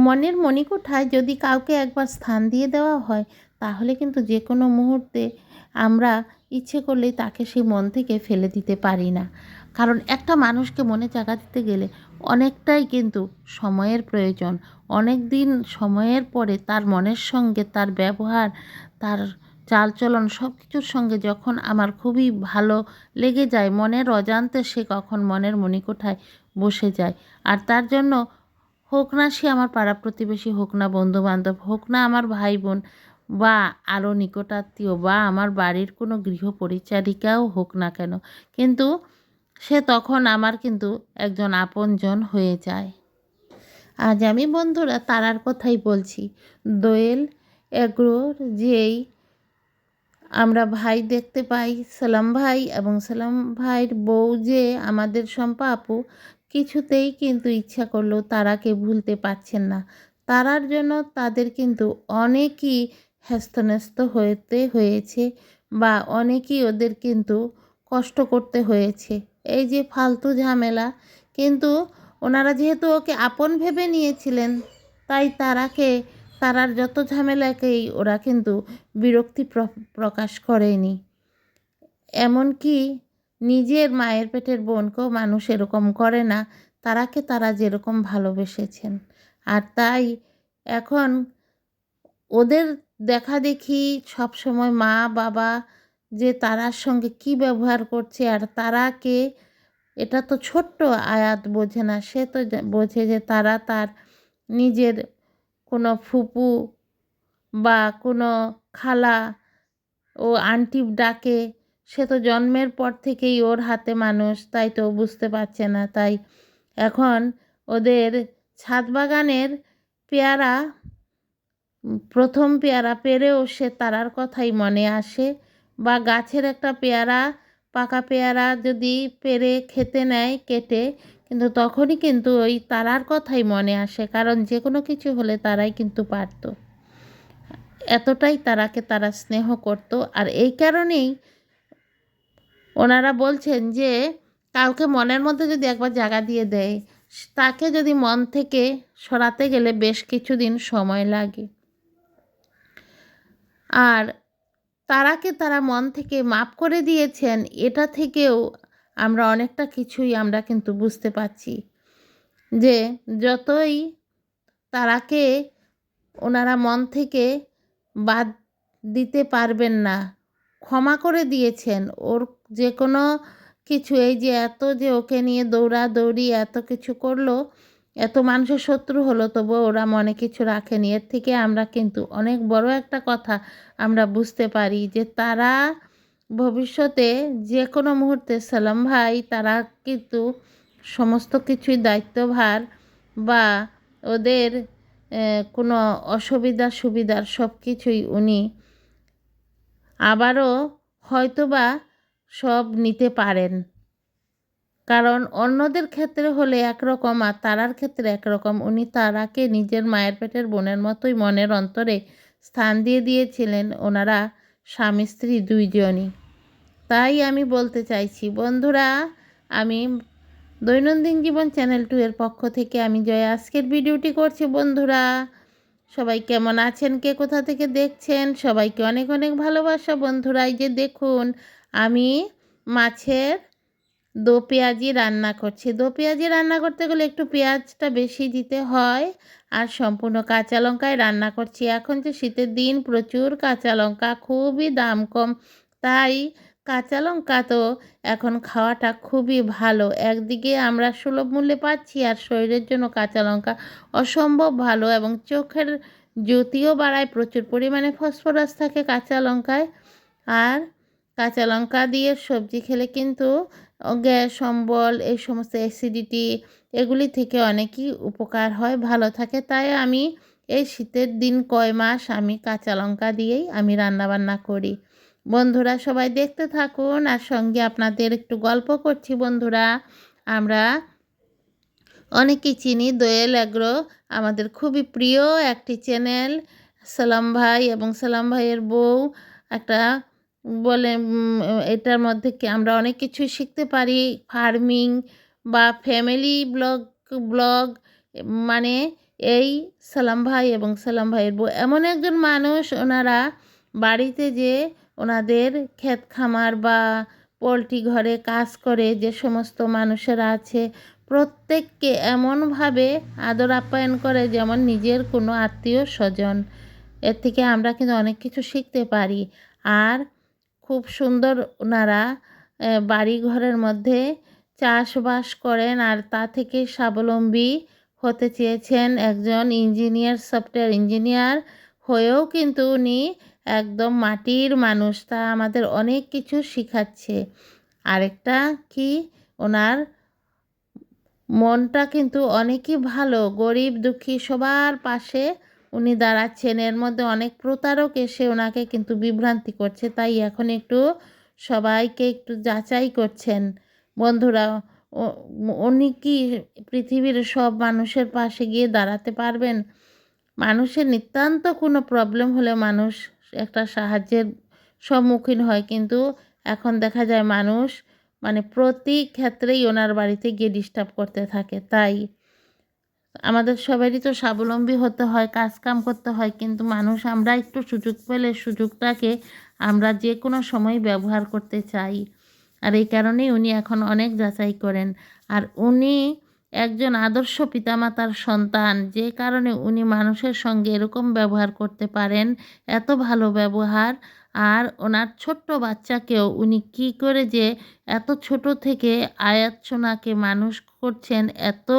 মনের মণিকোঠায় যদি কাউকে একবার স্থান দিয়ে দেওয়া হয় তাহলে কিন্তু যে কোনো মুহূর্তে আমরা ইচ্ছে করলেই তাকে সেই মন থেকে ফেলে দিতে পারি না। কারণ একটা মানুষকে মনে জায়গা দিতে গেলে অনেকটাই কিন্তু সময়ের প্রয়োজন। অনেক দিন সময়ের পরে তার মনের সঙ্গে তার ব্যবহার, তার চালচলন সব কিছুর সঙ্গে যখন আমার খুবই ভালো লেগে যায়, মনের অজান্তে সে কখন মনের মণিকোঠায় বসে যায়। আর তার জন্য হোক না সে আমার পাড়া প্রতিবেশী, হোক না বন্ধুবান্ধব, হোক না আমার ভাই বোন বা আরও নিকটাত্মীয় বা আমার বাড়ির কোনো গৃহপরিচারিকাও হোক না কেন, কিন্তু সে তখন আমার কিন্তু একজন আপনজন হয়ে যায়। আজ আমি বন্ধুরা তারার কথাই বলছি। দোয়েল এগ্রোর যেই আমরা ভাই দেখতে পাই সালাম ভাই, এবং সালাম ভাইয়ের বউ যে আমাদের শম্পা আপু, কিছুতেই কিন্তু ইচ্ছা করলেও তারাকে ভুলতে পারছেন না। তারার জন্য তাদের কিন্তু অনেকই হেস্তনেস্ত হতে হয়েছে বা অনেকই ওদের কিন্তু কষ্ট করতে হয়েছে। এই যে ফালতু ঝামেলা, কিন্তু ওনারা যেহেতু ওকে আপন ভেবে নিয়েছিলেন তাই তারার যত ঝামেলাকেই ওরা কিন্তু বিরক্তি প্রকাশ করেনি। এমনকি নিজের মায়ের পেটের বোনকেও মানুষ এরকম করে না, তারাকে তারা যেরকম ভালোবেসেছেন। আর তাই এখন ওদের দেখাদেখি সবসময় মা বাবা যে তারার সঙ্গে কি ব্যবহার করছে, আর তারাকে এটা তো ছোট্ট আয়াত বোঝে না, সে তো বোঝে যে তারা তার নিজের কোনো ফুপু বা কোনো খালা ও আন্টি ডাকে। সে তো জন্মের পর থেকেই ওর হাতে মানুষ, তাই তো বুঝতে পারছে না। তাই এখন ওদের ছাদ বাগানের পেয়ারা, প্রথম পেয়ারা পেরেও সে তারার কথাই মনে আসে, বা গাছের একটা পেয়ারা, পাকা পেয়ারা যদি পেরে খেতে নেয় কেটে, কিন্তু তখনই কিন্তু ওই তারার কথাই মনে আসে, কারণ যে কোনো কিছু হলে তারাই কিন্তু পারত। এতটাই তারাকে তারা স্নেহ করত। আর এই কারণেই ওনারা বলছেন যে কাউকে মনের মধ্যে যদি একবার জায়গা দিয়ে দেয়, তাকে যদি মন থেকে সরাতে গেলে বেশ কিছুদিন সময় লাগে। আর তারাকে তারা মন থেকে মাপ করে দিয়েছেন, এটা থেকেও আমরা অনেকটা কিছুই আমরা কিন্তু বুঝতে পারছি যে যতই তারাকে ওনারা মন থেকে বাদ দিতে পারবেন না, ক্ষমা করে দিয়েছেন। ওর যে কোনো কিছু, এই যে এত যে ওকে নিয়ে দৌড়াদৌড়ি এত কিছু করলো, এত মানুষের শত্রু হলো, তবুও ওরা মনে কিছু রাখেনি। এর থেকে আমরা কিন্তু অনেক বড় একটা কথা আমরা বুঝতে পারি যে তারা ভবিষ্যতে যে কোনো মুহূর্তে সালাম ভাই তারা কিন্তু সমস্ত কিছুই দায়িত্বভার বা ওদের কোনো অসুবিধা সুবিধার সব কিছুই উনি আবারও হয়তোবা সব নিতে পারেন। কারণ অন্যদের ক্ষেত্রে হলে একরকম আর তারার ক্ষেত্রে একরকম। উনি তারাকে নিজের মায়ের পেটের বোনের মতোই মনের অন্তরে স্থান দিয়ে দিয়েছিলেন, ওনারা স্বামী স্ত্রী দুইজনই। তাই আমি বলতে চাইছি বন্ধুরা, আমি দৈনন্দিন জীবন চ্যানেল 2 এর পক্ষ থেকে আমি জয়া আজকের ভিডিওটি করছি। বন্ধুরা সবাই কেমন আছেন, কে কোথা থেকে দেখছেন, সবাইকে অনেক অনেক ভালোবাসা। বন্ধুরা এই যে দেখুন, আমি মাছের দো পেঁয়াজি রান্না করছি। দো পেঁয়াজি রান্না করতে গেলে একটু পেঁয়াজটা বেশি দিতে হয়, আর সম্পূর্ণ কাঁচা লঙ্কায় রান্না করছি। এখন যে শীতের দিন, প্রচুর কাঁচা লঙ্কা, খুবই দাম কম, তাই কাঁচা লঙ্কা তো এখন খাওয়াটা খুবই ভালো। একদিকে আমরা সুলভ মূল্যে পাচ্ছি, আর শরীরের জন্য কাঁচা লঙ্কা অসম্ভব ভালো, এবং চোখের জ্যোতিও বাড়ায়। প্রচুর পরিমাণে ফসফরাস থাকে কাঁচা লঙ্কায়। আর কাঁচা লঙ্কা দিয়ে সবজি খেলে কিন্তু গ্যাস অম্বল এই সমস্ত অ্যাসিডিটি এগুলি থেকে অনেকই উপকার হয়, ভালো থাকে। তাই আমি এই শীতের দিন কয় মাস আমি কাঁচা লঙ্কা দিয়েই আমি রান্নাবান্না করি। বন্ধুরা সবাই দেখতে থাকুন, আর সঙ্গে আপনাদের একটু গল্প করছি। বন্ধুরা আমরা অনেকেই চিনি দোয়েল অ্যাগ্রো, আমাদের খুবই প্রিয় একটি চ্যানেল। সালাম ভাই এবং সালাম ভাইয়ের বউ একটা বলে, এটার মধ্যে কি আমরা অনেক কিছুই শিখতে পারি। ফার্মিং বা ফ্যামিলি ব্লগ, মানে এই সালাম ভাই এবং সালাম ভাইয়ের বউ এমন একজন মানুষ, ওনারা বাড়িতে যে ওনাদের ক্ষেত খামার বা পোলট্রি ঘরে কাজ করে যে সমস্ত মানুষেরা আছে, প্রত্যেককে এমনভাবে আদর আপ্যায়ন করে যেমন নিজের কোনো আত্মীয় স্বজন। এর থেকে আমরা কিন্তু অনেক কিছু শিখতে পারি। আর খুব সুন্দর ওনারা বাড়ি ঘরের মধ্যে চাষবাস করেন আর তা থেকে স্বাবলম্বী হতে চেয়েছেন। একজন ইঞ্জিনিয়ার, সফটওয়্যার ইঞ্জিনিয়ার হয়েও কিন্তু উনি একদম মাটির মানুষ, তা আমাদের অনেক কিছু শিখাচ্ছে। আরেকটা কি, ওনার মনটা কিন্তু অনেকই ভালো, গরিব দুঃখী সবার পাশে উনি দাঁড়াচ্ছেন। এর মধ্যে অনেক প্রতারক এসে ওনাকে কিন্তু বিভ্রান্তি করছে, তাই এখন একটু সবাইকে একটু যাচাই করছেন। বন্ধুরা, উনি কি পৃথিবীর সব মানুষের পাশে গিয়ে দাঁড়াতে পারবেন? মানুষের নিতান্ত কোনো প্রবলেম হলে মানুষ একটা সাহায্যের সম্মুখীন হয়, কিন্তু এখন দেখা যায় মানুষ মানে প্রতি ক্ষেত্রেই ওনার বাড়িতে গিয়ে ডিস্টার্ব করতে থাকে। তাই আমাদের সবারই তো স্বাবলম্বী হতে হয়, কাজকাম করতে হয়, কিন্তু মানুষ আমরা একটু সুযোগ পেলে সুযোগটাকে আমরা যে কোনো সময় ব্যবহার করতে চাই। আর এই কারণেই উনি এখন অনেক যাচাই করেন। আর উনি একজন আদর্শ পিতামাতার সন্তান, যে কারণে উনি মানুষের সঙ্গে এরকম ব্যবহার করতে পারেন, এত ভালো ব্যবহার। আর ওনার ছোট্ট বাচ্চাকেও উনি কি করে যে এত ছোট থেকে আয়াত সোনাকে মানুষ করছেন, এত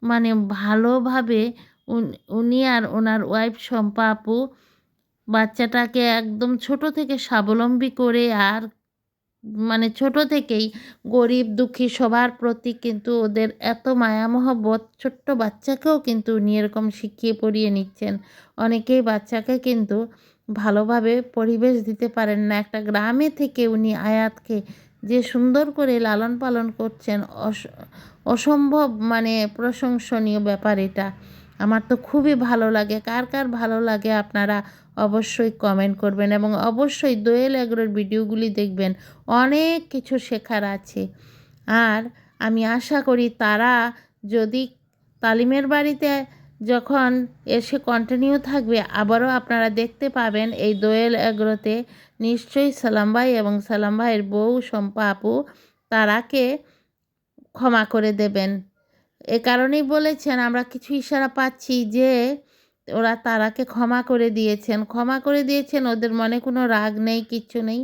মানে ভালোভাবে উনি আর ওনার ওয়াইফ শম্পা আপু বাচ্চাটাকে একদম ছোট থেকে স্বাবলম্বী করে, আর মানে ছোট থেকেই গরিব দুঃখী সবার প্রতি কিন্তু ওদের এত মায়া মহব্বত, ছোট্ট বাচ্চাকেও কিন্তু উনি এরকম শিখিয়ে পড়িয়ে নিচ্ছেন। অনেকেই বাচ্চাকে কিন্তু ভালোভাবে পরিবেশ দিতে পারেন না, একটা গ্রামে থেকে উনি আয়াতকে যে সুন্দর করে লালন পালন করছেন, অসম্ভব মানে প্রশংসনীয় ব্যাপার এটা। আমার তো খুবই ভালো লাগে। কার কার ভালো লাগে আপনারা অবশ্যই কমেন্ট করবেন এবং অবশ্যই দোয়েল এগ্রোর ভিডিওগুলি দেখবেন, অনেক কিছু শেখার আছে। আর আমি আশা করি তারা যদি তালিমের বাড়িতে যখন এসে কন্টিনিউ থাকবে, আবারও আপনারা দেখতে পাবেন এই দোয়েল এগ্রোতে নিশ্চয়ই সালাম ভাই এবং সালাম ভাইয়ের বউ শম্পা আপু তারাকে ক্ষমা করে দেবেন। এ কারণেই বলেছেন, আমরা কিছু ইশারা পাচ্ছি যে ওরা তারাকে ক্ষমা করে দিয়েছেন, ক্ষমা করে দিয়েছেন, ওদের মনে কোনো রাগ নেই, কিচ্ছু নেই।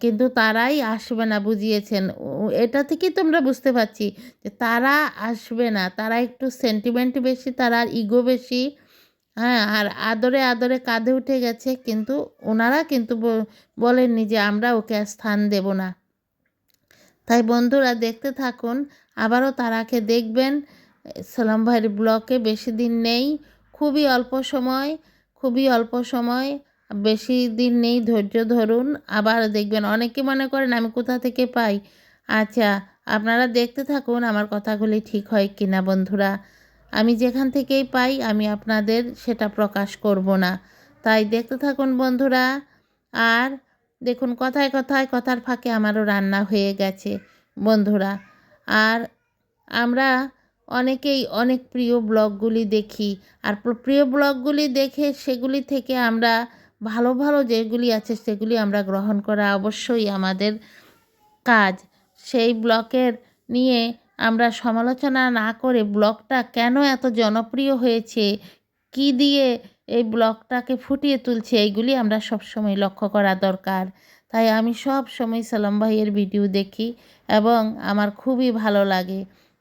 কিন্তু তারাই আসবে না বুঝিয়েছেন। এটা থেকেই তো আমরা বুঝতে পারছি যে তারা আসবে না, তারা একটু সেন্টিমেন্ট বেশি, তার ইগো বেশি। হ্যাঁ, আর আদরে আদরে কাঁধে উঠে গেছে, কিন্তু ওনারা কিন্তু বলেননি যে আমরা ওকে আর স্থান দেব না। তাই বন্ধুরা দেখতে থাকুন, আবারও তারাকে দেখবেন। সালাম ভাইয়ের ব্লকে বেশি দিন নেই, খুবই অল্প সময়, খুবই অল্প সময়, বেশি দিন নেই, ধৈর্য ধরুন। আবার দেখবেন, অনেকে মনে করেন আমি কোথা থেকে পাই। আচ্ছা, আপনারা দেখতে থাকুন আমার কথাগুলি ঠিক হয় কি না বন্ধুরা। আমি যেখান থেকেই পাই আমি আপনাদের সেটা প্রকাশ করব না, তাই দেখতে থাকুন বন্ধুরা। আর দেখুন, কথায় কথায় কথার ফাঁকে আমারও রান্না হয়ে গেছে বন্ধুরা। আর আমরা অনেকেই অনেক প্রিয় ব্লগগুলি দেখি, আর প্রিয় ব্লগগুলি দেখে সেগুলি থেকে আমরা ভালো ভালো যেগুলি আছে সেগুলি আমরা গ্রহণ করা অবশ্যই আমাদের কাজ। সেই ব্লগের নিয়ে আমরা সমালোচনা না করে ব্লগটা কেন এত জনপ্রিয় হয়েছে, কি দিয়ে এই ব্লগটাকে ফুটিয়ে তুলছে, এইগুলি আমরা সবসময় লক্ষ্য করা দরকার। তাই আমি সব সময় সালাম ভাইয়ের ভিডিও দেখি এবং আমার খুবই ভালো লাগে।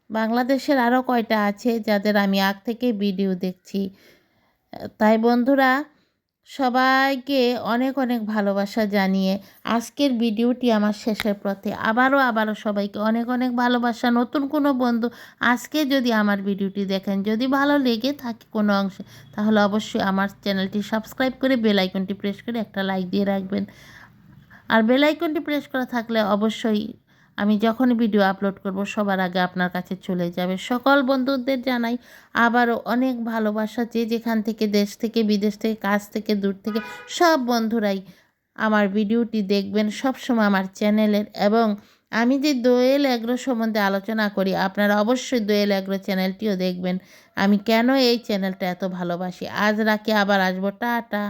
বাংলাদেশের আরও কয়টা আছে যাদের আমি আগ থেকে ভিডিও দেখছি। তাই বন্ধুরা, সবাইকে অনেক অনেক ভালোবাসা জানিয়ে আজকের ভিডিওটি আমার শেষের পথে। আবারও সবাইকে অনেক অনেক ভালোবাসা। নতুন কোনো বন্ধু আজকে যদি আমার ভিডিওটি দেখেন, যদি ভালো লেগে থাকে কোনো অংশে, তাহলে অবশ্যই আমার চ্যানেলটি সাবস্ক্রাইব করে বেল আইকনটি প্রেস করে একটা লাইক দিয়ে রাখবেন। আর বেল আইকনটি প্রেস করা থাকলে অবশ্যই আমি যখন ভিডিও আপলোড করব সবার আগে আপনার কাছে চলে যাবে। সকল বন্ধুদের জানাই আবারও অনেক ভালোবাসা, যে যেখান থেকে, দেশ থেকে, বিদেশ থেকে, কাছ থেকে, দূর থেকে, সব বন্ধুরাই আমার ভিডিওটি দেখবেন সবসময় আমার চ্যানেলের, এবং আমি যে দোয়েল অ্যাগ্রো সম্বন্ধে আলোচনা করি, আপনারা অবশ্যই দোয়েল অ্যাগ্রো চ্যানেলটিও দেখবেন। আমি কেন এই চ্যানেলটা এত ভালোবাসি। আজ রাখি, আবার আসবো। টাটা।